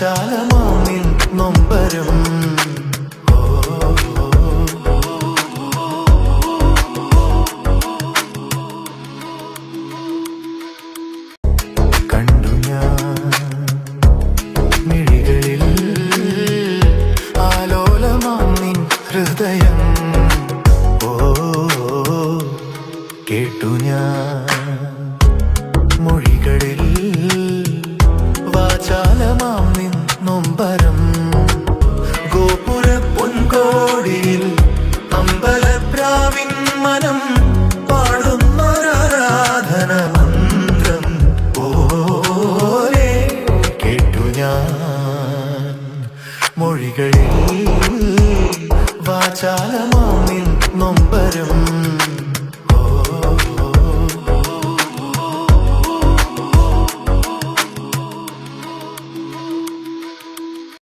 വാചാലമാം നിൻ നൊമ്പരം കണ്ടു ഞാൻ മിഴികളിൽ ആലോലമാം നിൻ ഹൃദയം കേട്ടു ഞാൻ മൊഴികളിൽ വാചാലമാം നിൻ നൊമ്പരം ഗോപുര പൊൻകോടിയിൽ അമ്പലപ്രാവിൻ മനം പാടുന്നൊരാരാധന മന്ത്രം പോലെ കേട്ടു ഞാൻ മൊഴികളിൽ വാചാലമാം നിൻ നൊമ്പരം